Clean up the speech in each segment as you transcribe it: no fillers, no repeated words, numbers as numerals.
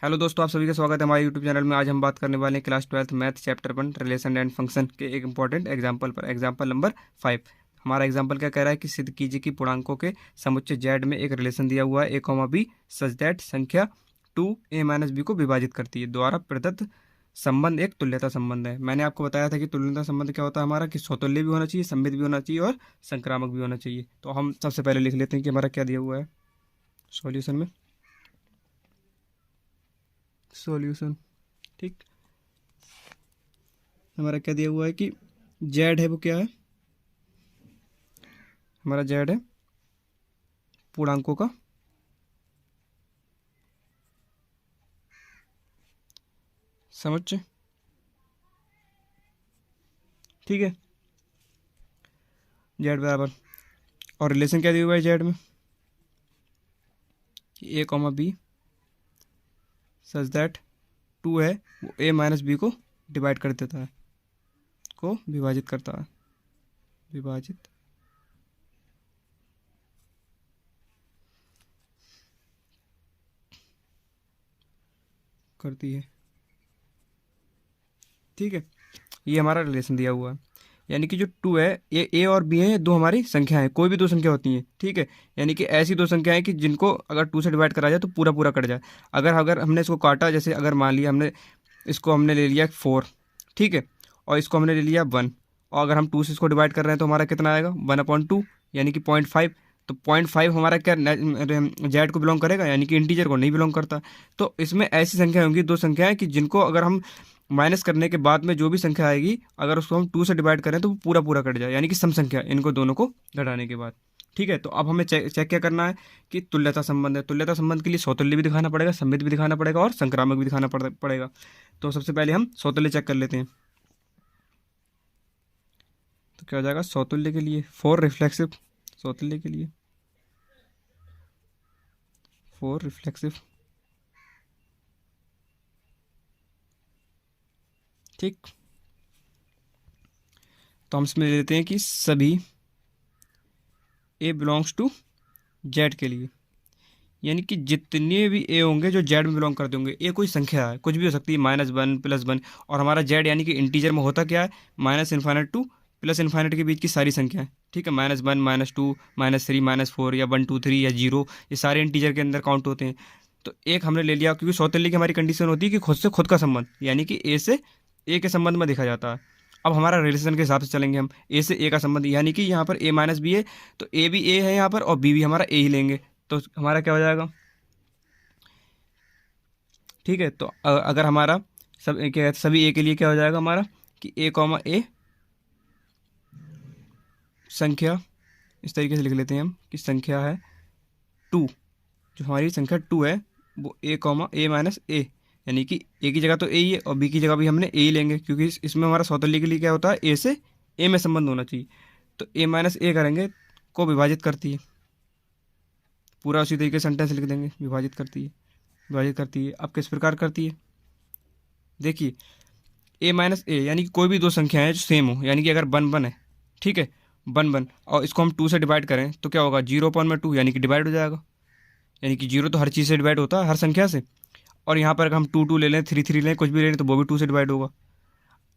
Hello दोस्तों, आप सभी का स्वागत है हमारे यूट्यूब चैनल में। आज हम बात करने वाले हैं class 12th math chapter 1 relation and function के एक इंपॉर्टेंट एग्जांपल पर। Example number 5। हमारा एग्जांपल क्या कह रहा है कि सिद्ध कीजिए कि पूर्णांकों के समुच्चय जेड में एक रिलेशन दिया हुआ है ए कॉमा बी सच दैट संख्या 2a-b को विभाजित करती है। द्वारा प्रदत्त संबंध एक तुल्यता संबंध है। मैंने आपको बताया था कि तुल्यता संबंध क्या होता है हमारा, कि स्वतुल्य भी होना चाहिए, सममित भी होना चाहिए और संक्रामक भी होना चाहिए। तो हम सबसे पहले लिख लेते हैं कि हमारा क्या दिया हुआ है सॉल्यूशन में। सॉल्यूशन, ठीक। हमारा क्या दिया हुआ है कि जेड है, वो क्या है हमारा, जेड है पूर्णांकों का समुच्चय, ठीक है। जेड बराबर, और रिलेशन क्या दिया हुआ है जेड में, कि ए कॉमा बी सच दैट 2 है वो a-b को डिवाइड कर देता है, को विभाजित करता है, विभाजित करती है, ठीक है। ये हमारा रिलेशन दिया हुआ है। यानी कि जो 2 है, ये ए और बी है, ये दो हमारी संख्या है, कोई भी दो संख्या होती हैं, ठीक है। यानी कि ऐसी दो संख्याएं कि जिनको अगर 2 से डिवाइड करा जाए तो पूरा पूरा कट जाए। अगर अगर हमने इसको काटा, जैसे अगर मान लिया हमने इसको हमने ले लिया 4, ठीक है, और इसको हमने ले लिया 1, और अगर हम 2 से इसको डिवाइड कर रहे हैं तो हमारा कितना आएगा 1/2, यानी कि 0.5। तो 0.5 हमारा क्या जेड को बिलोंग करेगा, यानी कि इंटीजर को नहीं बिलोंग करता। तो इसमें ऐसी संख्या होंगी, दो संख्याएं कि जिनको अगर हम माइनस करने के बाद में जो भी संख्या आएगी, अगर उसको हम 2 से डिवाइड करें तो वो पूरा पूरा कट जाए, यानी कि सम संख्या, इनको दोनों को घटाने के बाद, ठीक है। तो अब हमें चेक क्या करना है कि तुल्यता संबंध है। तुल्यता संबंध के लिए स्वतुल्य भी दिखाना पड़ेगा, सममित भी दिखाना पड़ेगा और संक्रामक भी दिखाना पड़ेगा। तो सबसे पहले हम स्वतुल्य चेक कर लेते हैं। तो क्या हो जाएगा स्वतुल्य के लिए, फोर रिफ्लेक्सिव, स्वतुल्य के लिए फोर रिफ्लेक्सिव, ठीक। तो हम इसमें ले लेते हैं कि सभी ए बिलोंग्स टू जेड के लिए, यानी कि जितने भी ए होंगे जो जेड में बिलोंग करते होंगे। ए कोई संख्या है, कुछ भी हो सकती है, -1 +1, और हमारा जेड यानी कि इंटीजर में होता क्या है, -∞ टू +∞ के बीच की सारी संख्याएं, ठीक है। -1 -2 -3 -4 या 1 2 3 या 0, ये सारे इंटीजर के अंदर काउंट होते हैं। तो एक हमने ले लिया, क्योंकि सौतेली की हमारी कंडीशन होती है कि खुद से खुद का संबंध, यानी कि ए से ए के संबंध में देखा जाता है। अब हमारा रिलेशन के हिसाब से चलेंगे हम, ए से ए का संबंध, यानी कि यहाँ पर a-b है, तो ए भी ए है यहाँ पर और बी भी हमारा ए ही लेंगे। तो हमारा क्या हो जाएगा, ठीक है। तो अगर हमारा सब क्या सभी ए के लिए क्या हो जाएगा हमारा, कि ए कॉमा ए संख्या, इस तरीके से लिख लेते हैं हम कि संख्या है 2, जो हमारी संख्या 2 है वो ए कॉमा a-a, यानी कि ए की जगह तो ए ही है और बी की जगह भी हमने ए ही लेंगे, क्योंकि इसमें हमारा सौतल्य के लिए क्या होता है, ए से ए में संबंध होना चाहिए। तो a-a करेंगे, को विभाजित करती है, पूरा उसी तरीके से सेंटेंस लिख देंगे, विभाजित करती है, विभाजित करती है। अब किस प्रकार करती है, देखिए a-a, यानी कि कोई भी दो संख्या है जो सेम हो, यानी कि अगर 1 1 है, ठीक है, 1 1, और इसको हम 2 से डिवाइड करें तो क्या होगा, 0/2, यानी कि डिवाइड हो जाएगा। यानी कि 0 तो हर चीज़ से डिवाइड होता है, हर संख्या से। और यहाँ पर अगर हम 2 2 ले लें, 3 3 लें, कुछ भी ले लें, तो वो भी 2 से डिवाइड होगा।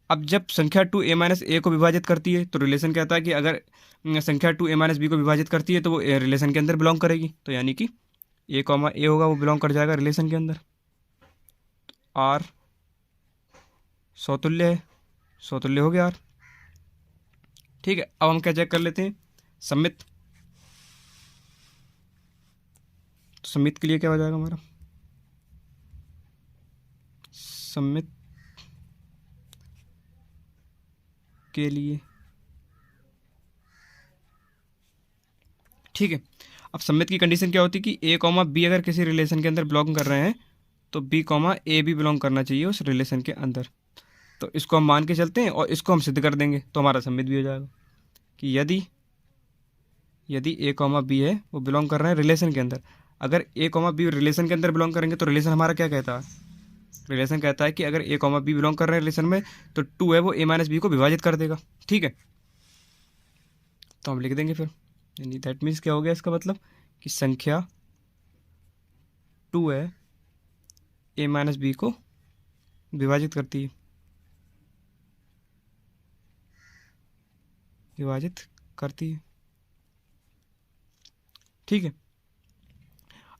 अब जब संख्या 2 a-a को विभाजित करती है तो रिलेशन कहता है कि अगर संख्या 2 a-b को विभाजित करती है तो वो रिलेशन के अंदर बिलोंग करेगी। तो यानी कि a कॉमा ए होगा, वो बिलोंग कर जाएगा रिलेशन के अंदर। आर सौतुल्य है, सौतुल्य हो गया आर, ठीक है। अब हम क्या चेक कर लेते हैं, सम्मित। तो सम्मित के लिए क्या हो जाएगा हमारा, सम्मित के लिए, ठीक है। अब सम्मित की कंडीशन क्या होती है कि ए कॉमा बी अगर किसी रिलेशन के अंदर बिलोंग कर रहे हैं तो बी कॉमा ए भी बिलोंग करना चाहिए उस रिलेशन के अंदर। तो इसको हम मान के चलते हैं और इसको हम सिद्ध कर देंगे तो हमारा सम्मित भी हो जाएगा कि यदि यदि ए कॉमा बी है वो बिलोंग कर रहे हैं रिलेशन के अंदर। अगर ए कॉमा बी रिलेशन के अंदर बिलोंग करेंगे तो रिलेशन हमारा क्या कहता है, रिलेशन कहता है कि अगर ए कॉमा बी बिलोंग कर रहे हैं रिलेशन में तो 2 है वो a-b को विभाजित कर देगा, ठीक है। तो हम लिख देंगे फिर, यानी दैट मीन्स क्या हो गया इसका मतलब, कि संख्या 2 है ए माइनस बी को विभाजित करती है, विभाजित करती है। ठीक है,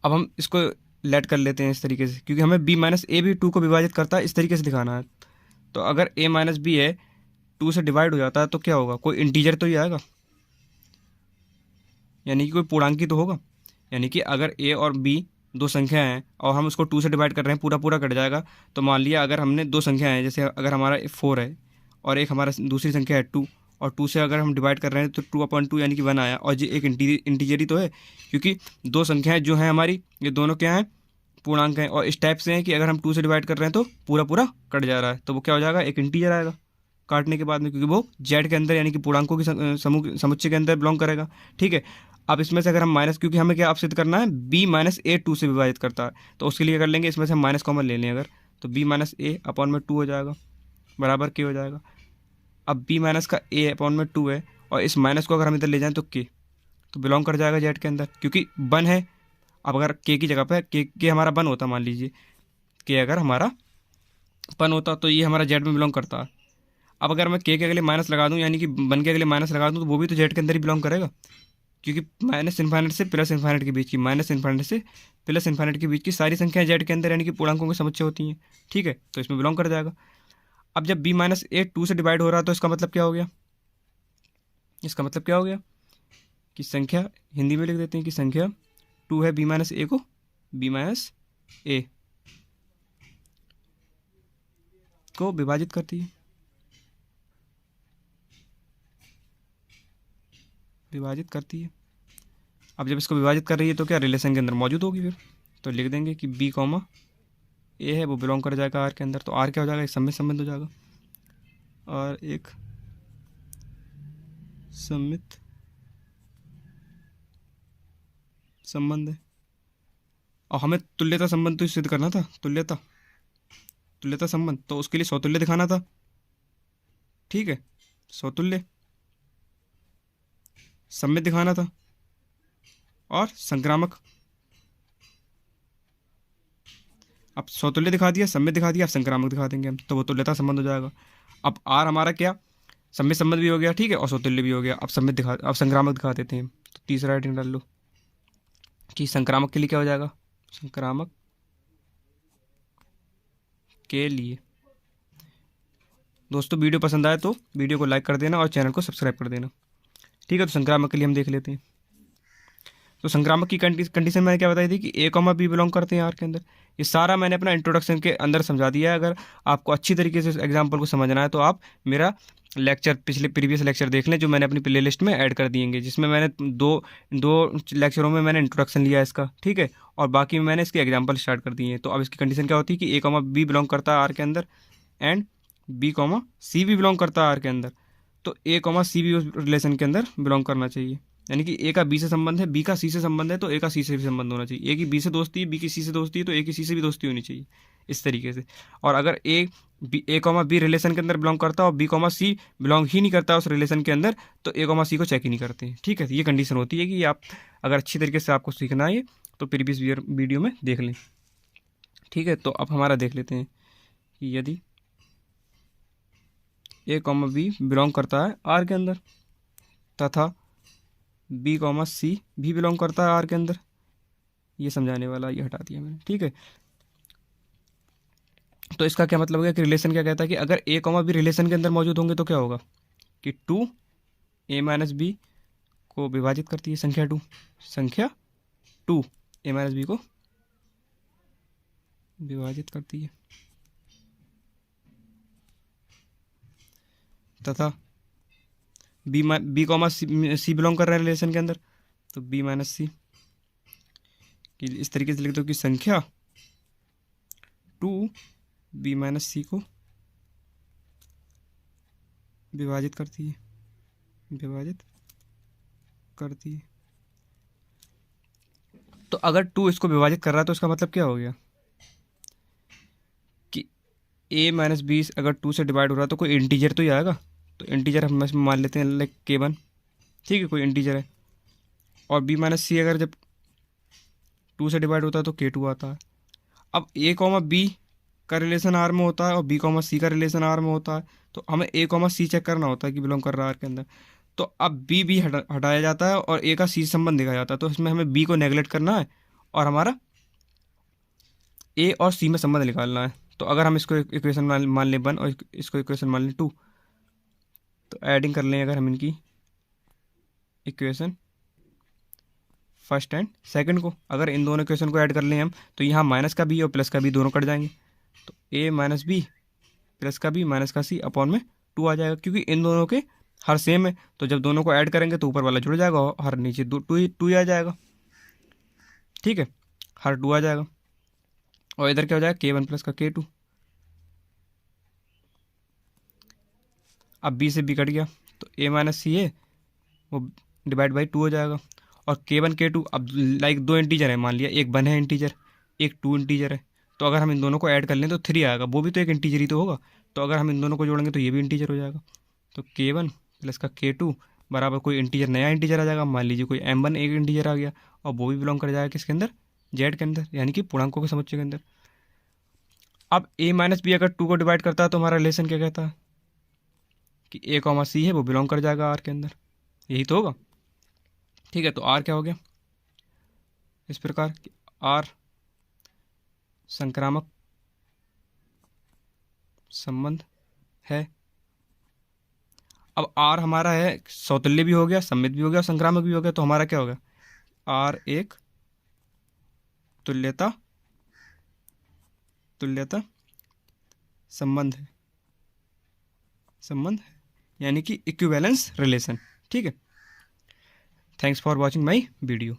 अब हम इसको लेट कर लेते हैं इस तरीके से, क्योंकि हमें बी माइनस ए भी टू को विभाजित करता है, इस तरीके से दिखाना है। तो अगर ए माइनस बी है, टू से डिवाइड हो जाता है तो क्या होगा, कोई इंटीजर तो ही आएगा, यानी कि कोई पूर्णांक ही तो होगा। यानी कि अगर ए और बी दो संख्या हैं और हम उसको टू से डिवाइड कर रहे हैं, पूरा पूरा कट जाएगा। तो मान लिया अगर हमने दो संख्या हैं, जैसे अगर हमारा 4 है और एक हमारा दूसरी संख्या है 2, और 2 से अगर हम डिवाइड कर रहे हैं तो 2/2 यानी कि 1 आया, और ये एक इंटीजर ही तो है, क्योंकि दो संख्याएं जो हैं हमारी, ये दोनों क्या हैं, पूर्णांक हैं। और इस टाइप से हैं कि अगर हम 2 से डिवाइड कर रहे हैं तो पूरा पूरा कट जा रहा है, तो वो क्या हो जाएगा, एक इंटीजर आएगा काटने के बाद में, क्योंकि वो जेड के अंदर यानी कि पूर्णांकों की समुच्चय के अंदर बिलोंग करेगा। ठीक है, अब इसमें से अगर हम माइनस, क्योंकि हमें क्या सिद्ध करना है, बी माइनस ए 2 से विभाजित करता है, तो उसके लिए कर लेंगे इसमें से हम माइनस कॉमन ले लें अगर, तो बी माइनस ए अपॉन में 2 हो जाएगा, बराबर के हो जाएगा। अब बी माइनस का ए अपॉन में 2 है, और इस माइनस को अगर हम इधर ले जाएं तो के, तो बिलोंग कर जाएगा जेड के अंदर, क्योंकि 1 है। अब अगर के की जगह पे के हमारा 1 होता, मान लीजिए के अगर हमारा 1 होता तो ये हमारा जेड में बिलोंग करता है। अब अगर मैं के अगले माइनस लगा दूं, यानी कि 1 के अगले माइनस लगा दूं, तो वो भी तो जेड के अंदर ही बिलोंग करेगा, क्योंकि माइनस इन्फाइनेट से प्लस इन्फाइनेट के बीच की, माइनस इन्फाइनेट से प्लस इन्फाइनेट के बीच की सारी संख्याएं जेड के अंदर यानी कि पूर्णांकों के समुच्चय होती हैं। ठीक है, तो इसमें बिलोंग कर जाएगा। अब जब बी माइनस ए 2 से डिवाइड हो रहा है तो इसका मतलब क्या हो गया, इसका मतलब क्या हो गया कि संख्या, हिंदी में लिख देते हैं कि संख्या 2 है बी माइनस ए को बी माइनस ए को विभाजित करती है, विभाजित करती है। अब जब इसको विभाजित कर रही है तो क्या रिलेशन के अंदर मौजूद होगी, फिर तो लिख देंगे कि बी कॉमा ए है वो बिलोंग कर जाएगा आर के अंदर, तो आर क्या हो जाएगा, एक सममित संबंध हो जाएगा, और एक सममित संबंध है। और हमें तुल्यता संबंध तो सिद्ध करना था, तुल्यता तुल्यता संबंध, तो उसके लिए सौतुल्य दिखाना था। ठीक है, सौतुल्य सममित दिखाना था, और संक्रामक। अब सौतुल्य दिखा दिया, सममित दिखा दिया, अब संक्रामक दिखा देंगे हम, तो वो तुल्यता संबंध हो जाएगा। अब आर हमारा क्या, सममित संबंध भी हो गया, ठीक है, और सौतुल्य भी हो गया। अब सममित दिखा, अब संक्रामक दिखा देते हैं, तो तीसरा राइटिंग डाल लो कि संक्रामक के लिए क्या हो जाएगा, संक्रामक के लिए। दोस्तों वीडियो पसंद आए तो वीडियो को लाइक कर देना और चैनल को सब्सक्राइब कर देना। ठीक है, तो संक्रामक के लिए हम देख लेते हैं। तो संक्रामक की कंडीशन मैंने क्या बताई थी कि ए कॉमा बी बिलोंग करते हैं आर के अंदर। ये सारा मैंने अपना इंट्रोडक्शन के अंदर समझा दिया है। अगर आपको अच्छी तरीके से एग्जाम्पल को समझना है तो आप मेरा लेक्चर, प्रीवियस लेक्चर देख लें जो मैंने अपनी प्ले लिस्ट में ऐड कर दिएंगे, जिसमें मैंने दो लेक्चरों में मैंने इंट्रोडक्शन लिया है इसका, ठीक है, और बाकी में मैंने इसके एग्जाम्पल स्टार्ट कर दिए हैं। तो अब इसकी कंडीशन क्या होती है कि ए कॉमा बी बिलोंग करता है आर के अंदर, एंड बी कॉमा सी भी बिलोंग करता है आर के अंदर। तो ए कॉमा सी भी उस रिलेशन के अंदर बिलोंग करना चाहिए, यानी कि ए का बी से संबंध है, बी का सी से संबंध है, तो ए का सी से भी संबंध होना चाहिए। ए की बी से दोस्ती है, बी की सी से दोस्ती है, तो ए की सी से भी दोस्ती होनी चाहिए, इस तरीके से। और अगर ए कॉमा बी रिलेशन के अंदर बिलोंग करता है और बी कॉमा सी बिलोंग ही नहीं करता उस रिलेशन के अंदर, तो ए कॉमा सी को चेक ही नहीं करते हैं। ठीक है, तो ये कंडीशन होती है कि आप अगर अच्छी तरीके से आपको सीखना है तो प्रीवियस वीडियो में देख लें। ठीक है, तो अब हमारा देख लेते हैं कि यदि ए कॉमा बी बिलोंग करता है आर के अंदर तथा बी कॉमा सी भी बिलोंग करता है आर के अंदर, ये समझाने वाला ये हटा दिया मैंने। ठीक है, तो इसका क्या मतलब है कि रिलेशन क्या कहता है कि अगर ए कॉमा बी रिलेशन के अंदर मौजूद होंगे तो क्या होगा कि 2 ए माइनस बी को विभाजित करती है संख्या 2 ए माइनस बी को विभाजित करती है, तथा बी कॉमा सी बिलोंग कर रहा है रिलेशन के अंदर, तो बी माइनस सी कि इस तरीके से लिख दो कि संख्या 2 बी माइनस सी को विभाजित करती है, विभाजित करती है। तो अगर 2 इसको विभाजित कर रहा है तो इसका मतलब क्या हो गया कि ए माइनस बी अगर 2 से डिवाइड हो रहा है तो कोई इंटीजर तो ही आएगा। तो इंटीजर हम इसमें मान लेते हैं लाइक K1, ठीक है, कोई इंटीजर है। और बी माइनस सी अगर जब 2 से डिवाइड होता है तो K2 आता है। अब ए कॉमा बी का रिलेशन आर में होता है और बी कॉमा सी का रिलेशन आर में होता है, तो हमें ए कॉमा सी चेक करना होता है कि बिलोंग कर रहा है आर के अंदर। तो अब बी हटाया जाता है और ए का सी से संबंध देखा जाता है, तो इसमें हमें बी को नेगलेक्ट करना है और हमारा ए और सी में संबंध निकालना है। तो अगर हम इसको इक्वेशन मान लें 1 और इसको इक्वेशन मान लें 2, तो ऐडिंग कर लें अगर हम इनकी इक्वेशन फर्स्ट एंड सेकंड को, अगर इन दोनों इक्वेशन को ऐड कर लें हम, तो यहाँ माइनस का बी और प्लस का बी दोनों कट जाएंगे। तो ए माइनस बी प्लस का बी माइनस का सी अपॉन में 2 आ जाएगा, क्योंकि इन दोनों के हर सेम है, तो जब दोनों को ऐड करेंगे तो ऊपर वाला जुड़ जाएगा और हर नीचे टू ही आ जाएगा। ठीक है, हर 2 आ जाएगा और इधर क्या हो जाएगा K1 प्लस का K2। अब बी से बी कट गया तो ए माइनस सी है वो डिवाइड बाई 2 हो जाएगा। और K1 K2 अब लाइक दो इंटीजर है, मान लिया एक 1 है इंटीजर, एक 2 इंटीजर है, तो अगर हम इन दोनों को ऐड कर लें तो 3 आएगा, वो भी तो एक इंटीजर ही तो होगा। तो अगर हम इन दोनों को जोड़ेंगे तो ये भी इंटीजर हो जाएगा। तो K1 प्लस का K2 बराबर कोई इंटीजर, नया इंटीजर आ जाएगा, मान लीजिए कोई M1 एक इंटीजर आ गया और वो भी बिलोंग कर जाएगा किसके अंदर, जेड के अंदर, यानी कि पूर्णांकों के समुच्चय के अंदर। अब ए माइनस बी अगर 2 को डिवाइड करता है तो हमारा रिलेशन क्या कहता है कि ए कॉमा सी है वो बिलोंग कर जाएगा आर के अंदर, यही तो होगा। ठीक है, तो आर क्या हो गया इस प्रकार कि आर संक्रामक संबंध है। अब आर हमारा है सौतुल्य भी हो गया, सममित भी हो गया, संक्रामक भी हो गया, तो हमारा क्या होगा, आर एक तुल्यता संबंध है, यानी कि इक्विवेलेंस रिलेशन। ठीक है, thanks for watching my video.